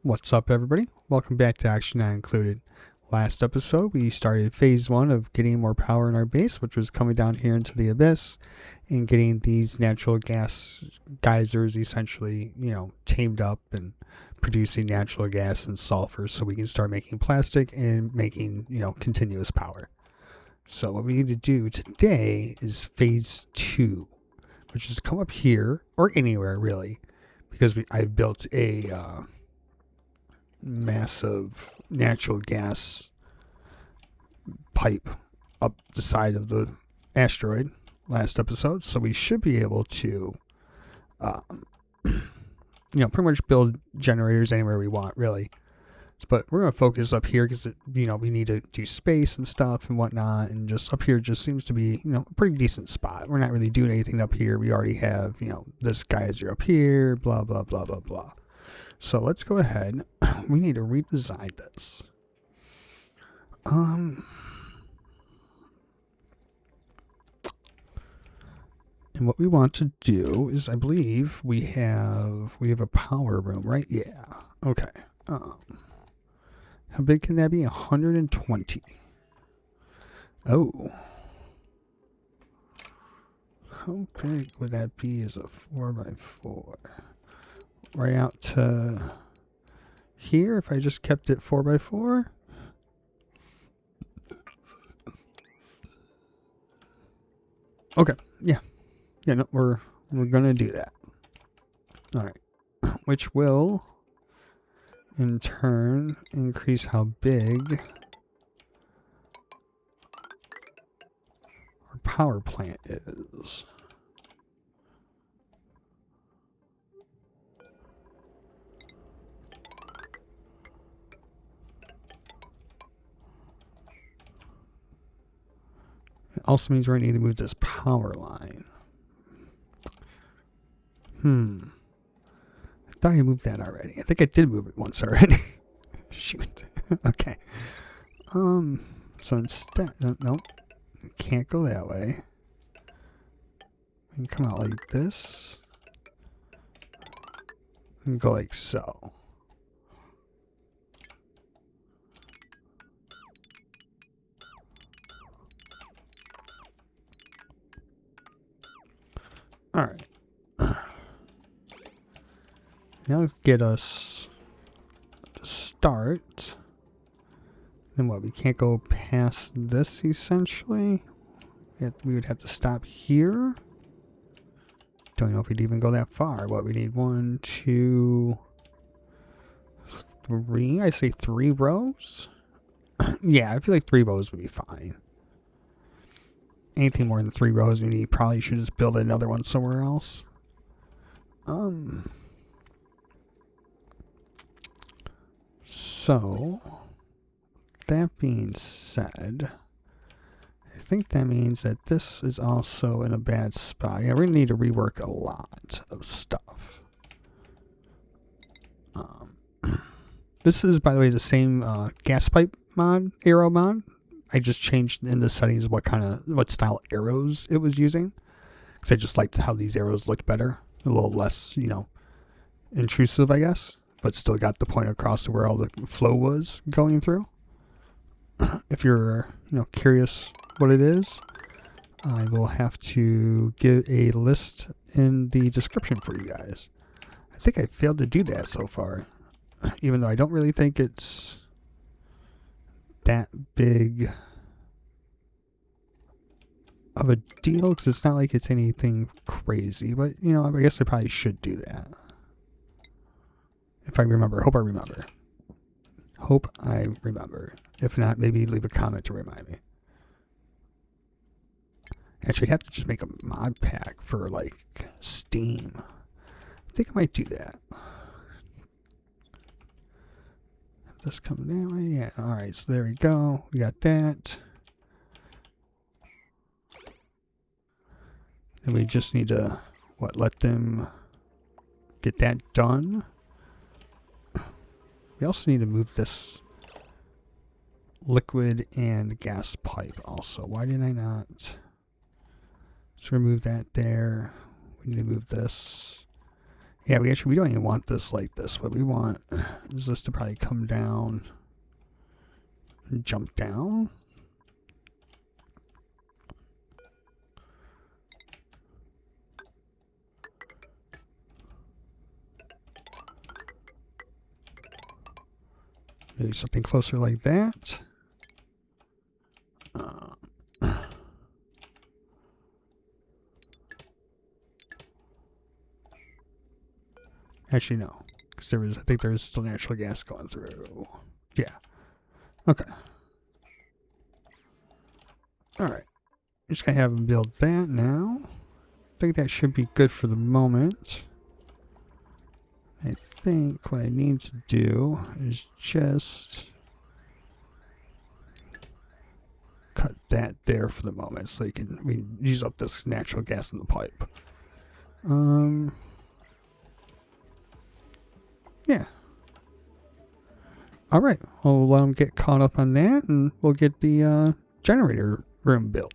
What's up, everybody? Welcome back to Action Not Included. Last episode, we started phase 1 of getting more power in our base, which was coming down here into the abyss and getting these natural gas geysers essentially, tamed up and producing natural gas and sulfur so we can start making plastic and making, continuous power. So what we need to do today is phase 2, which is to come up here or anywhere really, because I've built a massive natural gas pipe up the side of the asteroid last episode, so we should be able to pretty much build generators anywhere we want really, but we're going to focus up here because we need to do space and stuff and whatnot, and just up here just seems to be a pretty decent spot. We're not really doing anything up here. We already have this geyser up here, blah blah blah blah blah. So let's go ahead. We need to redesign this. And what we want to do is, I believe we have a power room, right? Yeah. Okay. How big can that be? 120. Oh. How big would that be as a 4x4? Right out to here if I just kept it 4x4. Okay, yeah, no, we're gonna do that. All right, which will in turn increase how big our power plant is. It also means we're going to need to move this power line. I thought I moved that already. I think I did move it once already. Shoot. Okay. So instead, nope. Can't go that way. We can come out like this. And go like so. All right. Now get us to start. Then what? We can't go past this essentially. We would have to stop here. Don't know if we'd even go that far. What we need 1, 2, 3. I say 3 rows. Yeah, I feel like 3 rows would be fine. Anything more than 3 rows, we probably should just build another one somewhere else. So that being said, I think that means that this is also in a bad spot. Yeah, we're gonna need to rework a lot of stuff. This is, by the way, the same gas pipe mod, arrow mod. I just changed in the settings what style arrows it was using, because I just liked how these arrows looked better, a little less, intrusive, I guess, but still got the point across to where all the flow was going through. If you're, curious what it is, I will have to give a list in the description for you guys. I think I failed to do that so far, even though I don't really think it's that big of a deal, because it's not like it's anything crazy, but I guess I probably should do that if I remember. Hope I remember. If not, maybe leave a comment to remind me. Actually, I'd have to just make a mod pack for like Steam. I think I might do that. This come that way. Yeah. All right. So there we go. We got that. And we just need to let them get that done. We also need to move this liquid and gas pipe also. Why did I not? So remove that there. We need to move this. Yeah, we don't even want this like this. What we want is this to probably come down and jump down. Maybe something closer like that. Actually, no, because I think there's still natural gas going through. Yeah. Okay. All right. Just gonna have him build that now. I think that should be good for the moment. I think what I need to do is just cut that there for the moment, so we can use up this natural gas in the pipe. Yeah. All right. I'll let them get caught up on that, and we'll get the generator room built.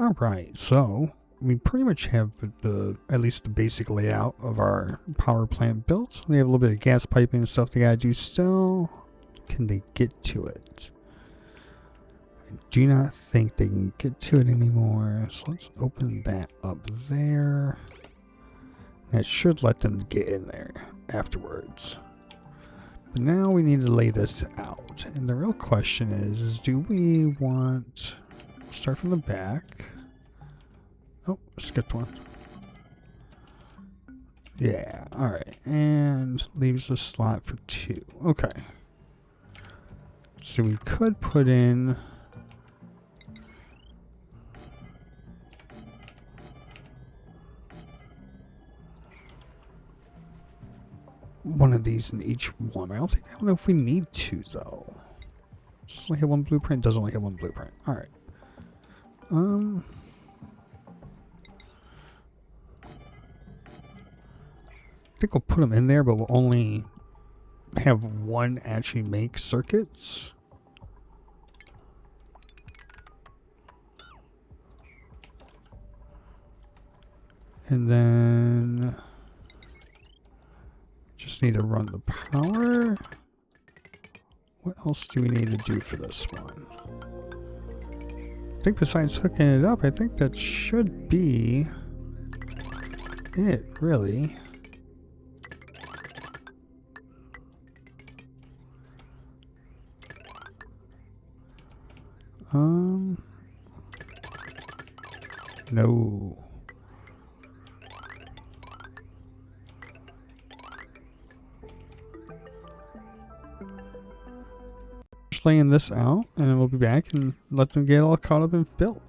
All right, so we pretty much have at least the basic layout of our power plant built. We have a little bit of gas piping and stuff they gotta do still. Can they get to it? I do not think they can get to it anymore. So let's open that up there. That should let them get in there afterwards. But now we need to lay this out. And the real question is do we want... Start from the back. Oh, skipped one. Yeah, alright. And leaves a slot for 2. Okay. So we could put in... one of these in each one. I don't know if we need to, though. Just only have one blueprint? Doesn't only have one blueprint. Alright. I think we'll put them in there, but we'll only have one actually make circuits. And then just need to run the power. What else do we need to do for this one? I think besides hooking it up, I think that should be it, really. No. Just laying this out, and we'll be back and let them get all caught up and built.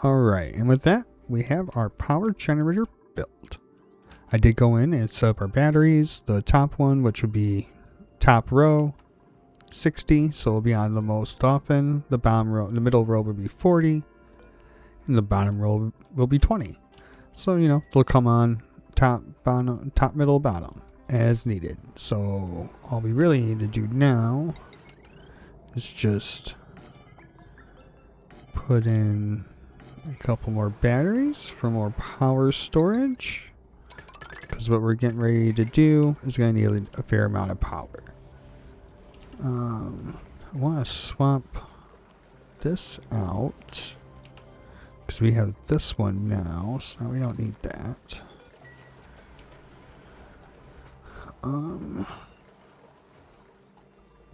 Alright, and with that, we have our power generator built. I did go in and set up our batteries. The top one, which would be top row, 60, so it'll be on the most often. The bottom row, the middle row will be 40, and the bottom row will be 20. So, you know, they'll come on top, bottom, top, middle, bottom as needed. So all we really need to do now is just put in a couple more batteries for more power storage, because what we're getting ready to do is going to need a fair amount of power. I want to swap this out because we have this one now, so we don't need that.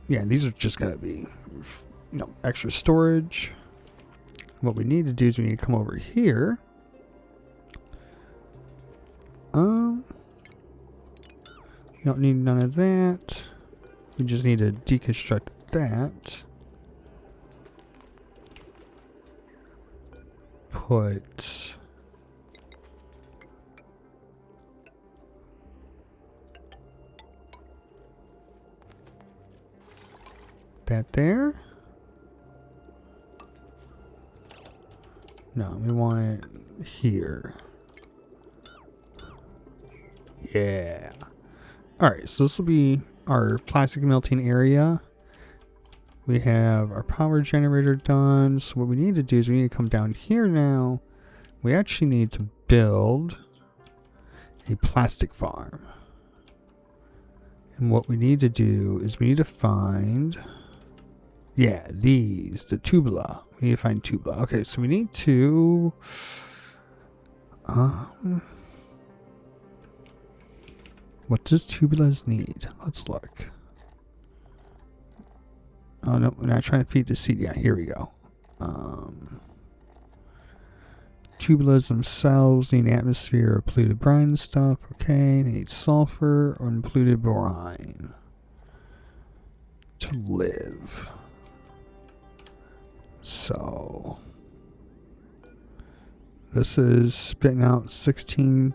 Yeah, these are just going to be, you know, extra storage. What we need to do is we need to come over here. You don't need none of that. We just need to deconstruct that. Put that there. No, we want it here. Yeah. Alright, so this will be our plastic melting area. We have our power generator done. So what we need to do is we need to come down here now. We actually need to build a plastic farm. And what we need to do is we need to find, yeah, these, the tubula. We need to find tubula. Okay, so we need to what does tubulas need? Let's look. Oh no, we're not trying to feed the seed. Yeah, here we go. Tubulas themselves need atmosphere or polluted brine and stuff. Okay, they need sulfur or polluted brine to live. So this is spitting out 16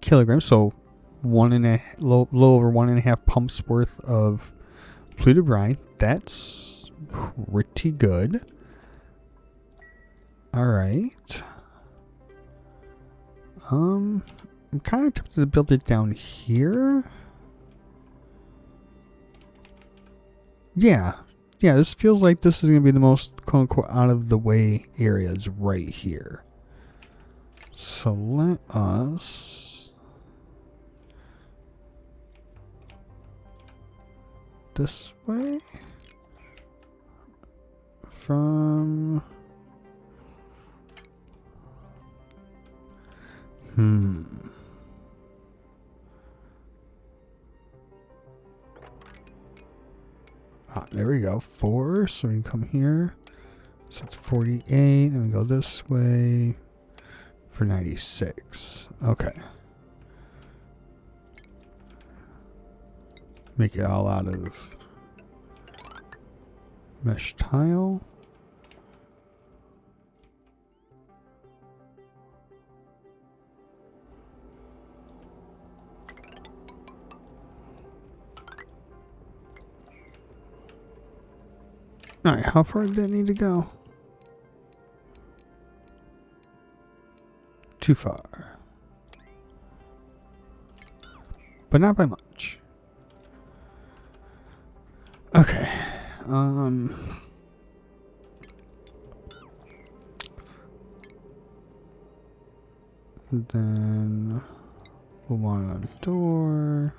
kilograms, so low over 1.5 pumps worth of polluted brine. That's pretty good. All right. I'm kind of tempted to build it down here. Yeah, this feels like this is going to be the most quote-unquote out of the way areas right here. So let us this way from there we go. 4, so we can come here. So it's 48, and we go this way for 96. Okay. Make it all out of mesh tile. Alright, how far did that need to go? Too far. But not by much. Okay. Then we'll want it on the door.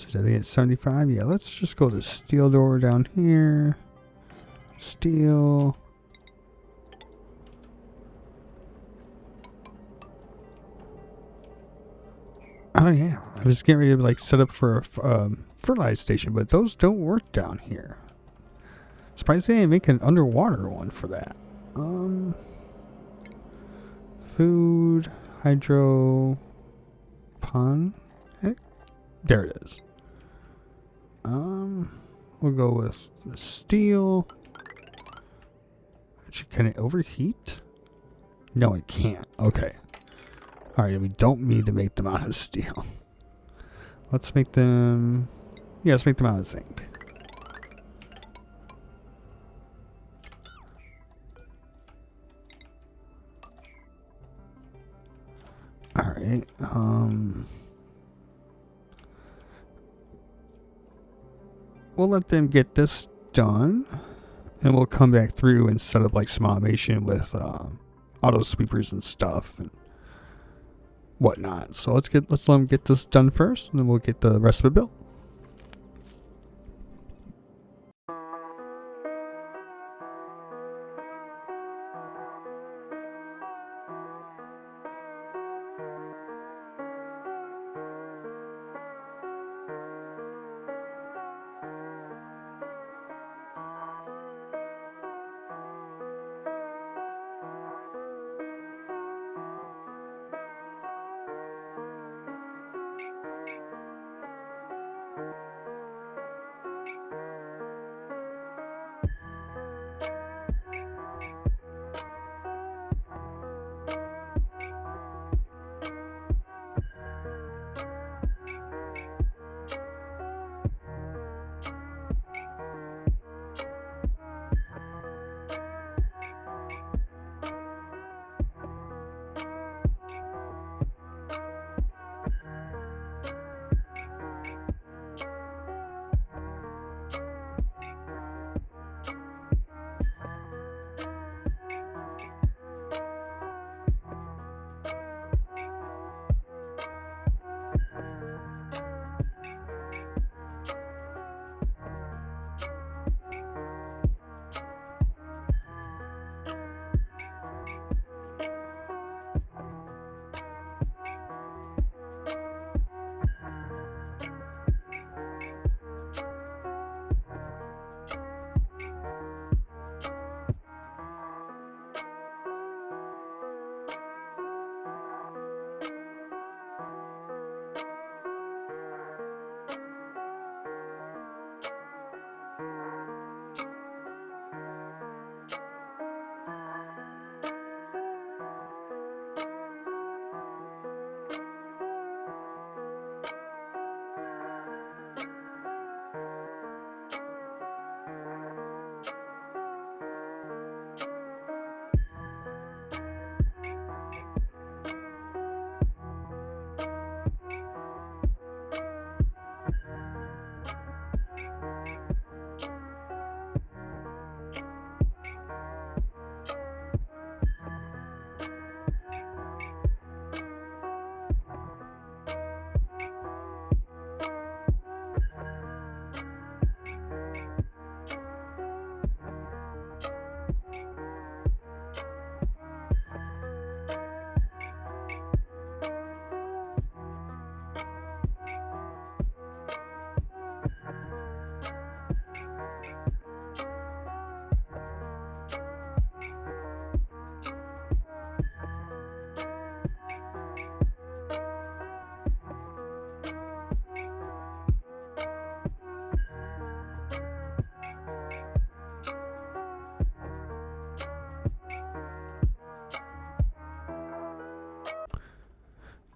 So I think it's 75. Yeah, let's just go to steel door down here. Steel. Oh yeah, I was getting ready to like set up for a fertilizer station, but those don't work down here. Surprised they didn't make an underwater one for that. Food, hydro, pond. There it is. We'll go with the steel. Can it overheat? No, it can't. Okay. Alright, we don't need to make them out of steel. Let's make them... Yeah, let's make them out of zinc. Alright, we'll let them get this done, and we'll come back through and set up like some automation with auto sweepers and stuff and whatnot. So let's let them get this done first, and then we'll get the rest of it built.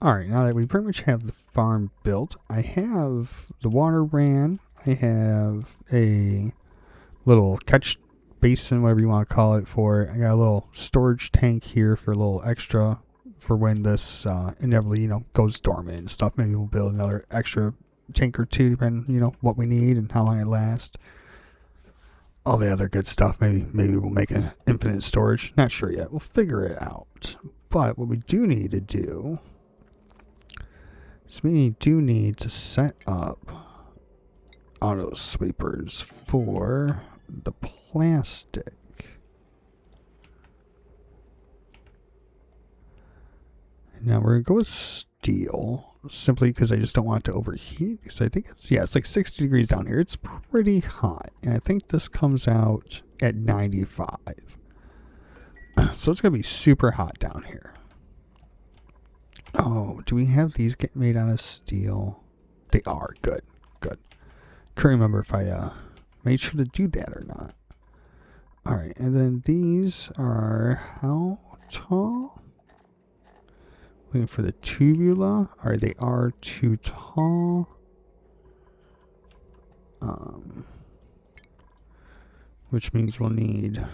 Alright, now that we pretty much have the farm built, I have the water ran, I have a little catch basin, whatever you want to call it, for it. I got a little storage tank here for a little extra for when this inevitably, goes dormant and stuff. Maybe we'll build another extra tank or two, depending, what we need and how long it lasts. All the other good stuff, maybe we'll make an infinite storage. Not sure yet. We'll figure it out. But what we do need to do... So we do need to set up auto sweepers for the plastic. Now we're going to go with steel, simply because I just don't want it to overheat. Because I think it's like 60 degrees down here. It's pretty hot. And I think this comes out at 95. So it's going to be super hot down here. Oh, do we have these get made out of steel? They are. Good. Good. Can't remember if I made sure to do that or not. Alright, and then these are how tall? Looking for the tubula. Alright, they are too tall. Which means we'll need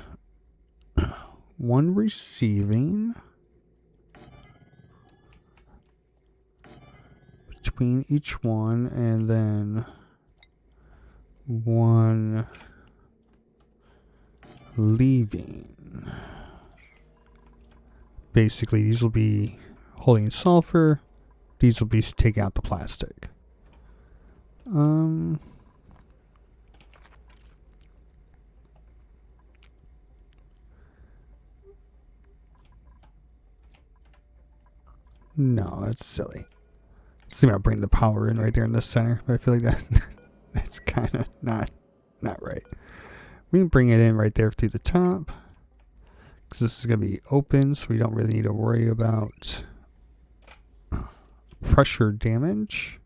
one receiving between each one, and then one leaving. Basically, these will be holding sulfur. These will be taking out the plastic. No, that's silly. See, I'll bring the power in right there in the center, but I feel like that's kind of not right. We can bring it in right there to the top, because this is going to be open, so we don't really need to worry about pressure damage.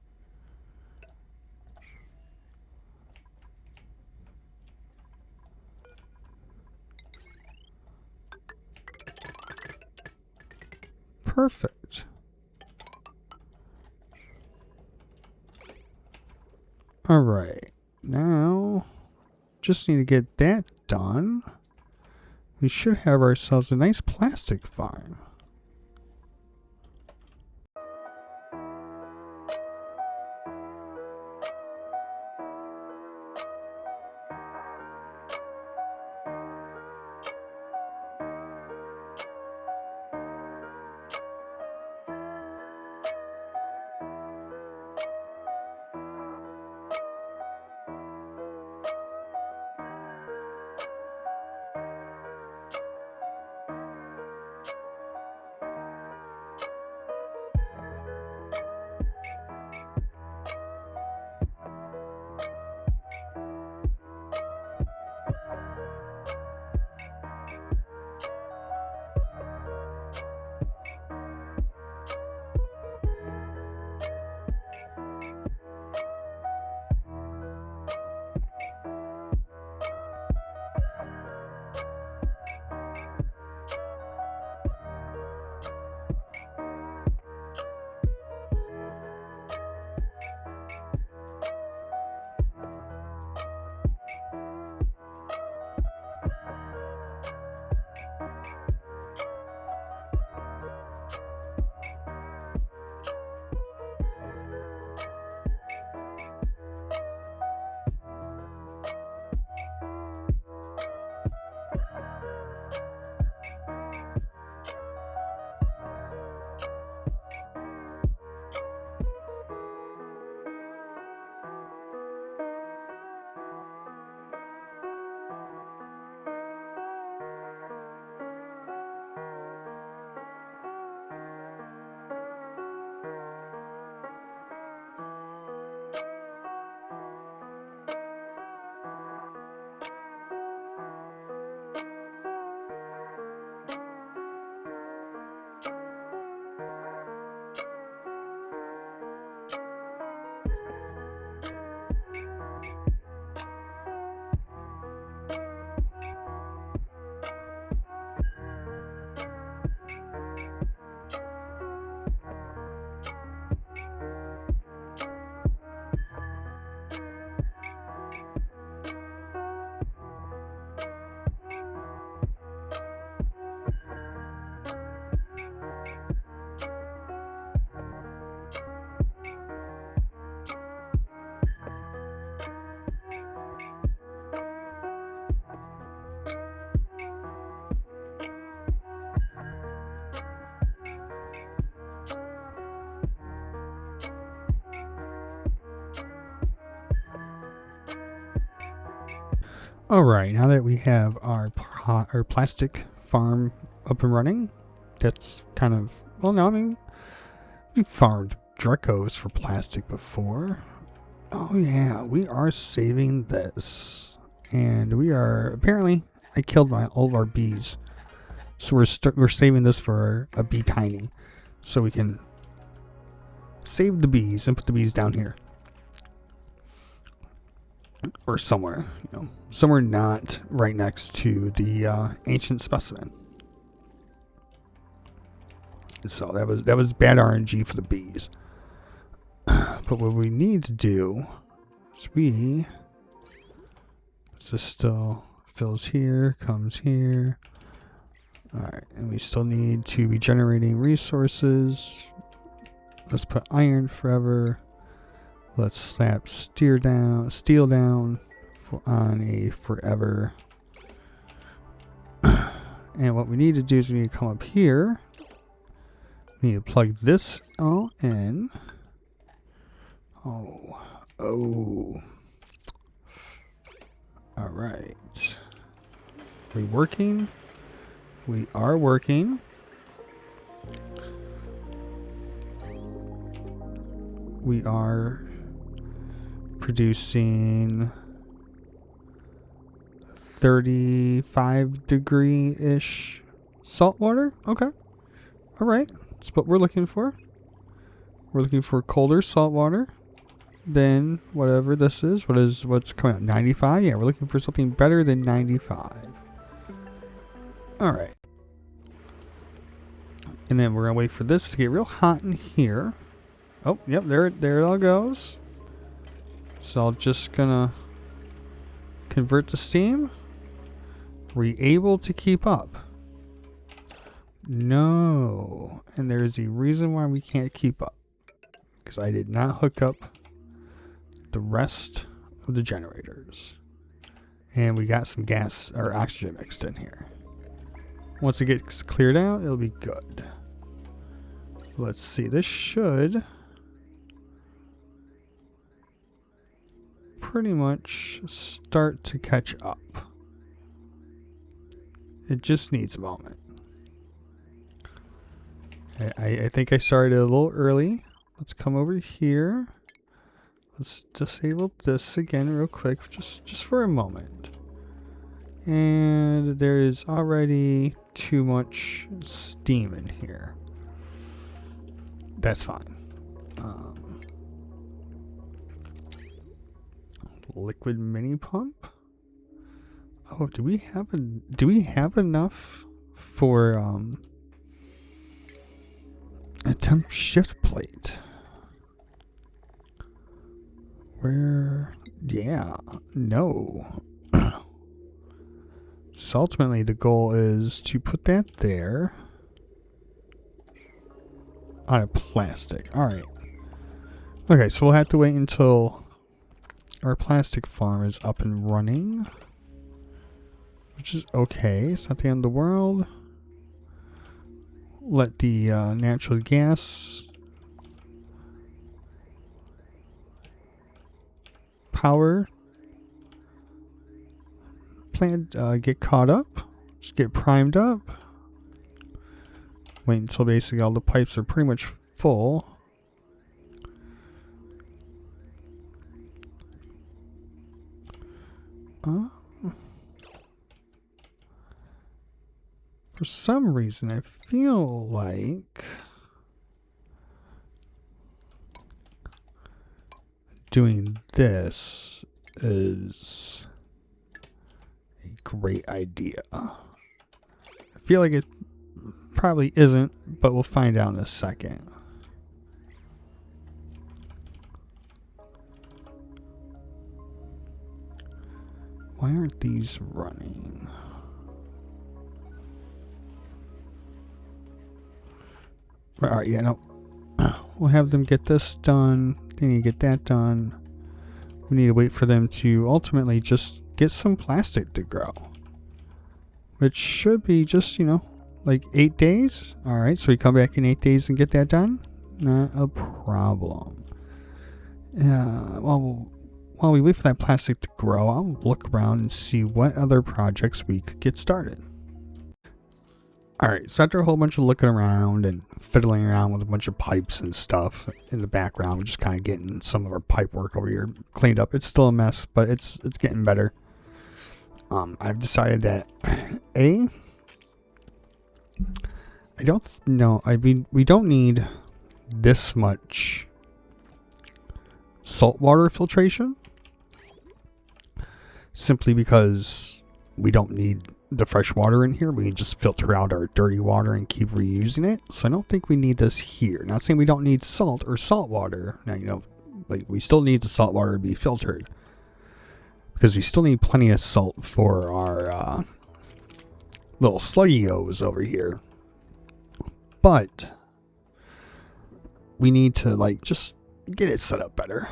Perfect. All right, now just need to get that done. We should have ourselves a nice plastic farm. All right, now that we have our plastic farm up and running, that's kind of, well, no, I mean, we farmed Dracos for plastic before. Oh yeah, we are saving this. And we are, apparently, I killed all of our bees. So we're saving this for a bee tiny. So we can save the bees and put the bees down here. or somewhere, somewhere not right next to the ancient specimen. So that was bad RNG for the bees. But what we need to do is this still fills here, comes here. Alright, and we still need to be generating resources. Let's put iron forever. Let's slap steel down on a forever. And what we need to do is we need to come up here. We need to plug this all in. Oh. Alright. Are we working? We are working. We are producing 35-degree-ish salt water. Okay. All right. That's what we're looking for. We're looking for colder salt water than whatever this is. What's coming out? 95? Yeah, we're looking for something better than 95. All right. And then we're going to wait for this to get real hot in here. Oh, yep, there it all goes. So I'm just going to convert to steam. Were you able to keep up? No. And there's a reason why we can't keep up. Because I did not hook up the rest of the generators. And we got some gas or oxygen mixed in here. Once it gets cleared out, it'll be good. Let's see. This should pretty much start to catch up. It just needs a moment. I think I started a little early. Let's come over here. Let's disable this again real quick, just for a moment. And there is already too much steam in here. That's fine. Liquid mini pump. Oh, do we have enough for a temp shift plate? Where? Yeah, no. So ultimately the goal is to put that there on a plastic. All right. Okay, so we'll have to wait until our plastic farm is up and running, which is okay. It's not the end of the world. Let the natural gas power plant get caught up. Just get primed up. Wait until basically all the pipes are pretty much full. For some reason, I feel like doing this is a great idea. I feel like it probably isn't, but we'll find out in a second. Why aren't these running? Alright, yeah, no. We'll have them get this done. They need to get that done. We need to wait for them to ultimately just get some plastic to grow. Which should be just, like 8 days. Alright, so we come back in 8 days and get that done? Not a problem. While we wait for that plastic to grow, I'll look around and see what other projects we could get started. Alright, so after a whole bunch of looking around and fiddling around with a bunch of pipes and stuff in the background, we're just kind of getting some of our pipe work over here cleaned up. It's still a mess, but it's getting better. I've decided that I don't know. We don't need this much saltwater filtration. simply because we don't need the fresh water in here. We can just filter out our dirty water and keep reusing it. So I don't think we need this here. Not saying we don't need salt or salt water. Now, you know, like we still need the salt water to be filtered, because we still need plenty of salt for our little sluggios over here. But we need to like just get it set up better.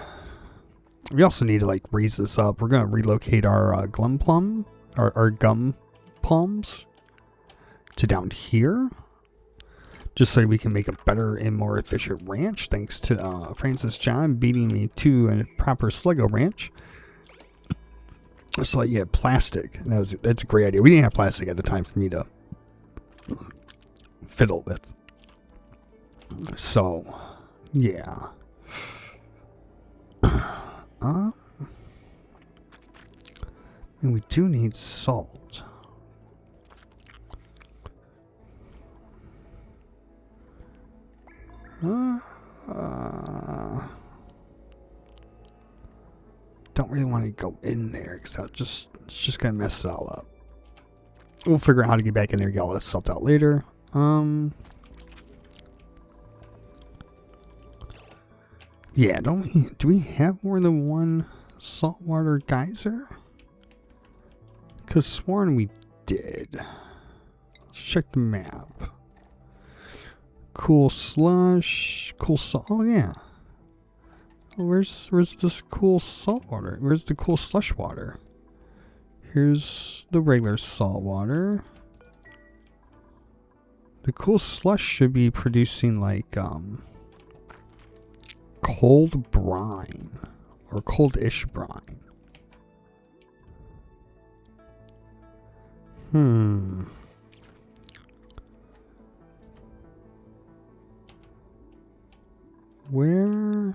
We also need to like raise this up. We're going to relocate our gum palms to down here, just so we can make a better and more efficient ranch, thanks to Francis John beating me to a proper Slogo ranch. So yeah, plastic. And that's a great idea. We didn't have plastic at the time for me to fiddle with. So yeah. And we do need salt. Don't really want to go in there because it's just gonna mess it all up. We'll figure out how to get back in there and get all this salt out later. Yeah, do we have more than one saltwater geyser? Because sworn we did. Let's check the map. Cool slush, cool salt. Oh yeah. Where's this cool salt water? Where's the cool slush water? Here's the regular salt water. The cool slush should be producing like cold brine or cold-ish brine. Where?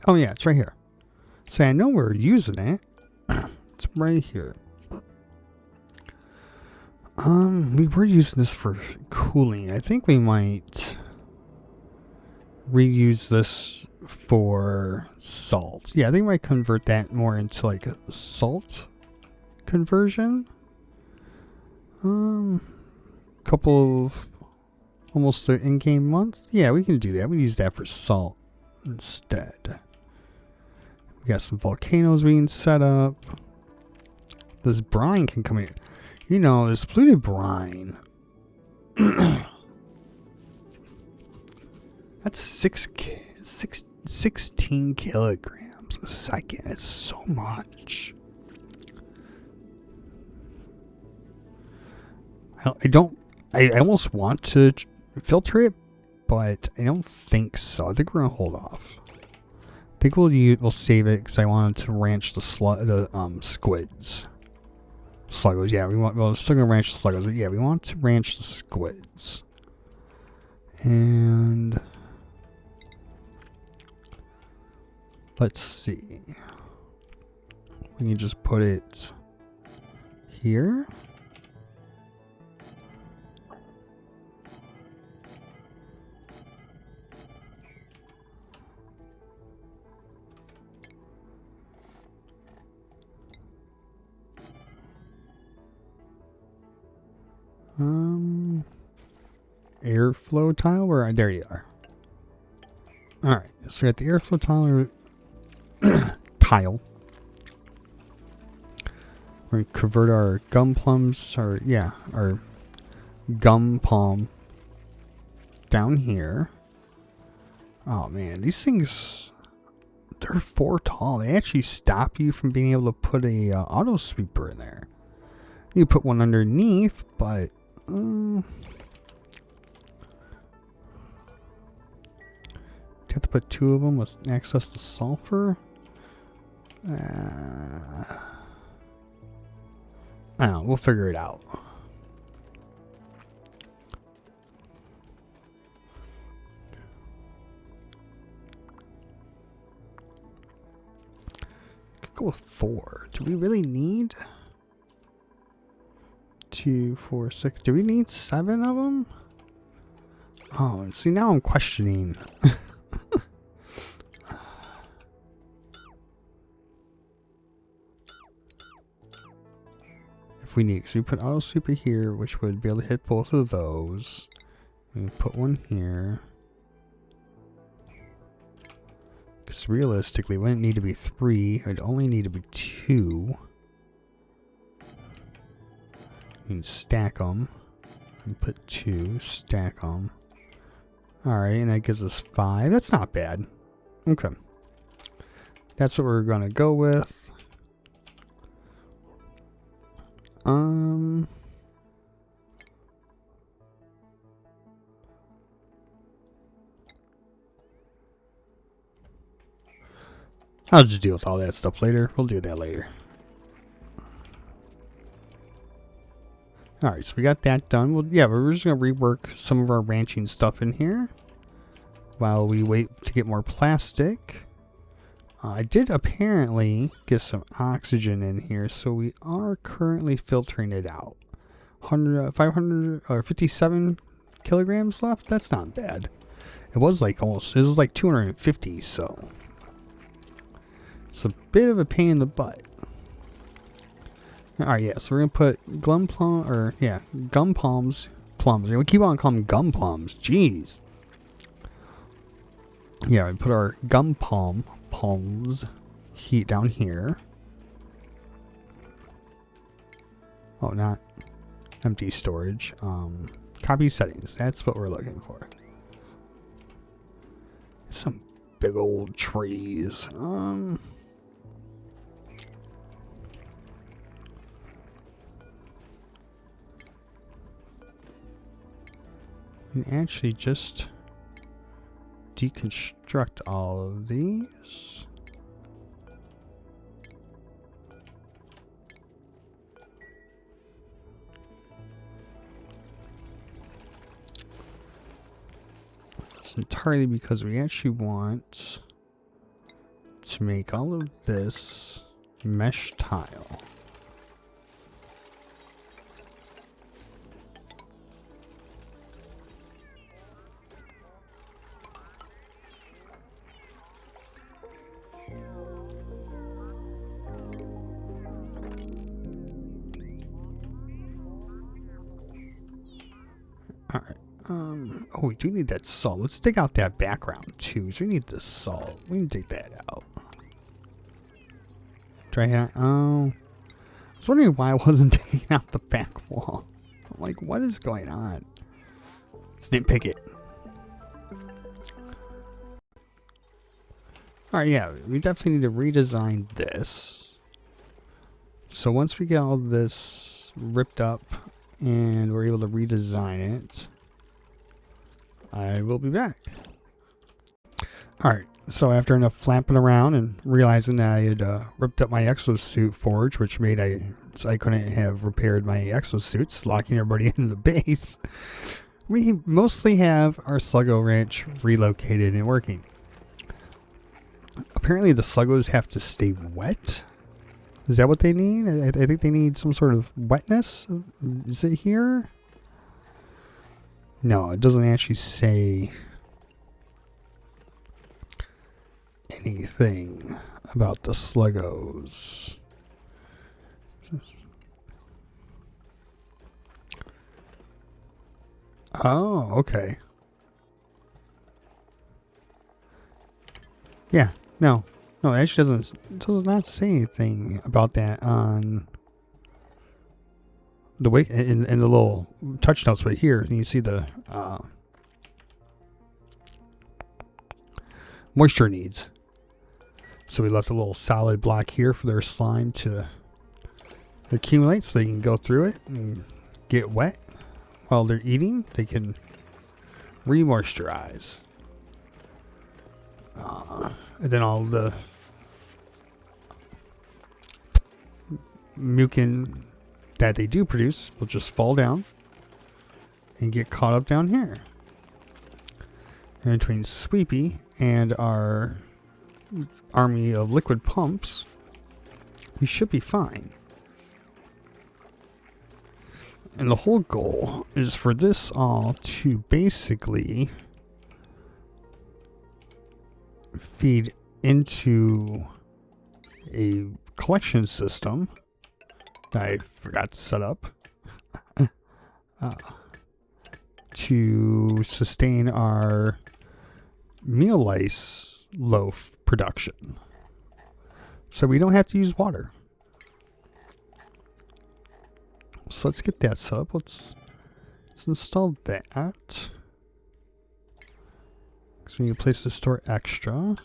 Oh yeah, it's right here. See, I know we're using it. It's right here. We were using this for cooling. I think we might reuse this for salt. Yeah, I think we might convert that more into like a salt conversion. Couple of almost the in-game months. Yeah, we can do that. We use that for salt instead. We got some volcanoes we can set up. This brine can come in. You know, this polluted brine. That's 16 kilograms a second. It's so much. I almost want to filter it, but I don't think so. I think we're gonna hold off. I think we'll save it because I wanted to ranch the squids. Slugos, yeah, we're still gonna ranch the sluggos, but yeah, we want to ranch the squids. And let's see. We can just put it here. Airflow tile, there you are. Alright, so we got the airflow tile. We're gonna convert our gum plums, our gum palm down here. Oh man, these things, they're 4 tall. They actually stop you from being able to put a auto sweeper in there. You put one underneath, but you have to put 2 of them with access to sulfur. I don't know, we'll figure it out. Could go with 4. Do we really need 2, 4, 6? Do we need 7 of them? Oh, see, now I'm questioning. if we need. So we put auto super here, which would be able to hit both of those. We put one here. Because realistically, it wouldn't need to be 3. It would only need to be 2. You can stack them. And put 2, stack them. Alright, and that gives us 5. That's not bad. Okay. That's what we're going to go with. I'll just deal with all that stuff later. We'll do that later. Alright, so we got that done. Well, yeah, we're just going to rework some of our ranching stuff in here while we wait to get more plastic. I did apparently get some oxygen in here, so we are currently filtering it out. 500 or 57 kilograms left. That's not bad. It was like 250, so it's a bit of a pain in the butt. Alright, yeah, so we're gonna put gum palms. We keep on calling them gum palms. Jeez. Yeah, we put our gum palms heat down here. Oh, not empty storage. Copy settings. That's what we're looking for. Some big old trees. And actually just deconstruct all of these. It's entirely because we actually want to make all of this mesh tile. Alright, oh, we do need that salt. Let's dig out that background too. So we need the salt. We can dig that out. Try that. Oh, I was wondering why I wasn't digging out the back wall. I'm like, what is going on? Let's nitpick it. Alright, yeah, we definitely need to redesign this. So once we get all this ripped up and we're able to redesign it, I will be back. Alright, so after enough flapping around and realizing that I had ripped up my exosuit forge, which made I couldn't have repaired my exosuits, locking everybody in the base, we mostly have our Slogo ranch relocated and working. Apparently the Slugos have to stay wet. Is that what they need? I think they need some sort of wetness. Is it here? No, it doesn't actually say anything about the Slugos. Oh, okay. Yeah, no, it actually does not say anything about that on the way in the little touch notes. But here you see the moisture needs. So we left a little solid block here for their slime to accumulate, so they can go through it and get wet while they're eating. They can re-moisturize. And then all the mucin that they do produce will just fall down and get caught up down here. And between Sweepy and our army of liquid pumps, we should be fine. And the whole goal is for this all to basically feed into a collection system I forgot to set up to sustain our meal lice loaf production. So we don't have to use water. So let's get that set up. Let's install that. So we need a place to store extra.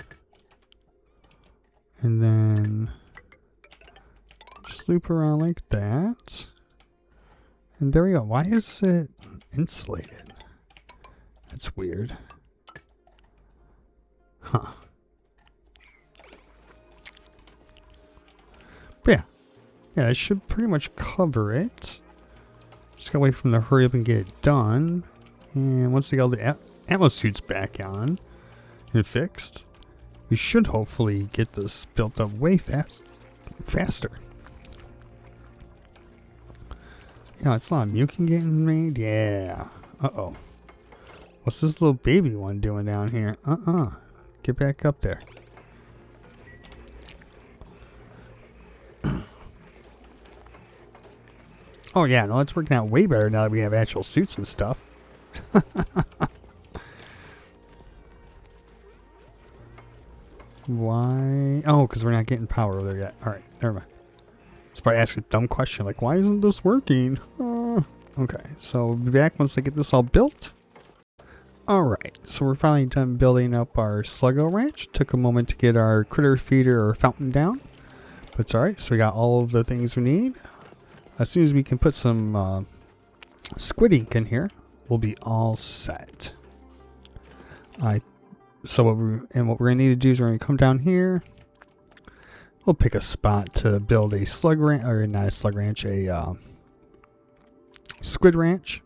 And then just loop around like that. And there we go. Why is it insulated? That's weird. Huh. But yeah. Yeah, it should pretty much cover it. Just gotta wait for them to hurry up and get it done. And once they got all the ammo suits back on and fixed, we should hopefully get this built up way faster. You know, it's a lot of mucin getting made. Yeah. Uh-oh. What's this little baby one doing down here? Get back up there. Oh yeah, no, it's working out way better now that we have actual suits and stuff. Why? Oh, because we're not getting power over there yet. Alright, never mind. It's probably asking a dumb question like, why isn't this working? Okay, so we'll be back once I get this all built. Alright, so we're finally done building up our Slogo ranch. Took a moment to get our critter feeder or fountain down. But it's alright, so we got all of the things we need. As soon as we can put some squid ink in here, we'll be all set. So what we're gonna need to do is we're gonna come down here. We'll pick a spot to build a slug ranch, or not a slug ranch, a squid ranch.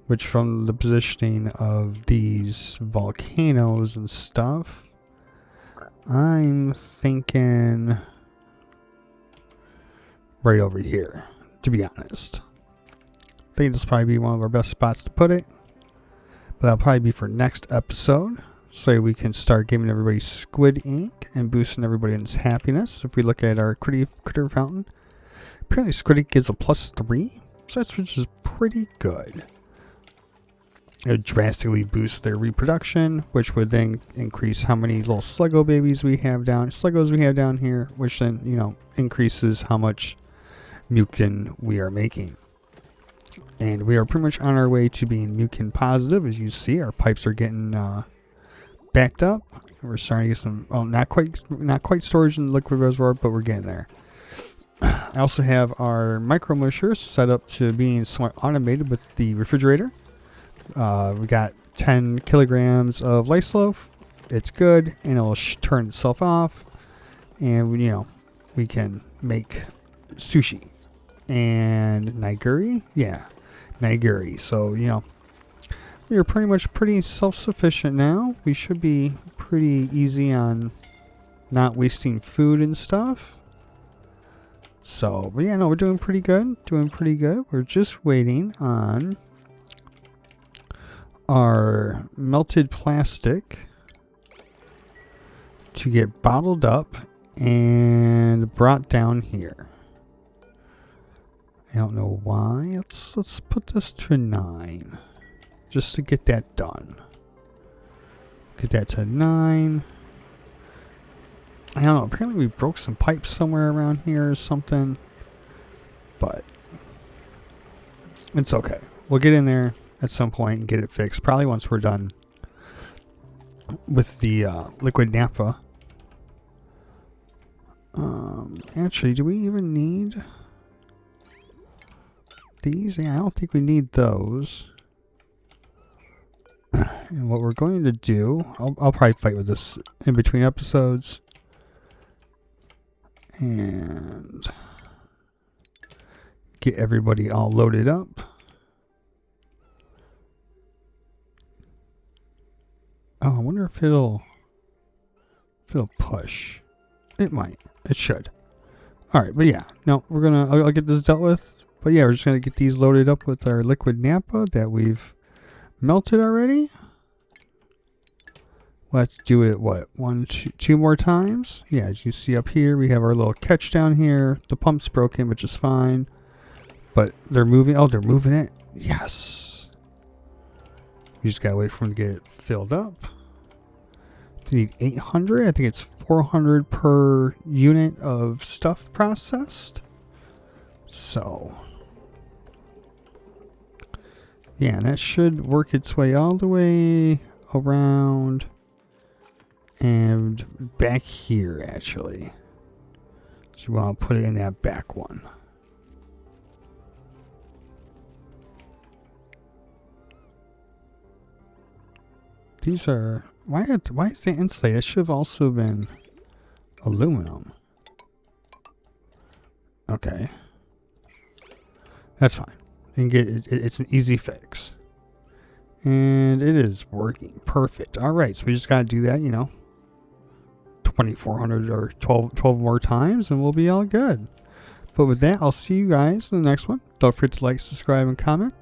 Which, from the positioning of these volcanoes and stuff, I'm thinking right over here, to be honest. I think this will probably be one of our best spots to put it. But that'll probably be for next episode. So we can start giving everybody squid ink and boosting everybody's happiness. If we look at our critter fountain, apparently squid ink gives a +3. So that's which is pretty good. It would drastically boost their reproduction, which would then increase how many little Slogo babies we have Slugos we have down here, which then, you know, increases how much mucin we are making. And we are pretty much on our way to being mucin positive. As you see, our pipes are getting backed up. We're starting to get some, well, not quite storage in the liquid reservoir, but we're getting there. I also have our micro mushers set up to being somewhat automated with the refrigerator. We got 10 kilograms of liceloaf. It's good, and it'll turn itself off. And, you know, we can make sushi. And nigiri? Yeah, nigiri. So, you know, we are pretty self-sufficient now. We should be pretty easy on not wasting food and stuff. So, but yeah, no, we're doing pretty good. We're just waiting on our melted plastic to get bottled up and brought down here. I don't know why. Let's put this to 9 just to get that done. Get that to 9. I don't know. Apparently we broke some pipes somewhere around here or something, but it's okay. We'll get in there at some point and get it fixed. Probably once we're done with the liquid nappa. Actually, do we even need these? Yeah, I don't think we need those. And what we're going to do, I'll probably fight with this in between episodes. And get everybody all loaded up. Oh, I wonder if it'll push. It might. It should. All right, but yeah, no, I'll get this dealt with. But yeah, we're just gonna get these loaded up with our liquid nappa that we've melted already. Let's do it, what, two more times? Yeah, as you see up here, we have our little catch down here. The pump's broken, which is fine. But they're moving. Oh, they're moving it. Yes. We just gotta wait for them to get it filled up. They need 800. I think it's 400 per unit of stuff processed. So, yeah, and that should work its way all the way around and back here, actually. So you want to put it in that back one. These are, why is that insulated? It should have also been aluminum. Okay. That's fine. You can get it, it's an easy fix. And it is working perfect. All right, so we just got to do that, 2,400 or 12 more times, and we'll be all good. But with that, I'll see you guys in the next one. Don't forget to like, subscribe, and comment.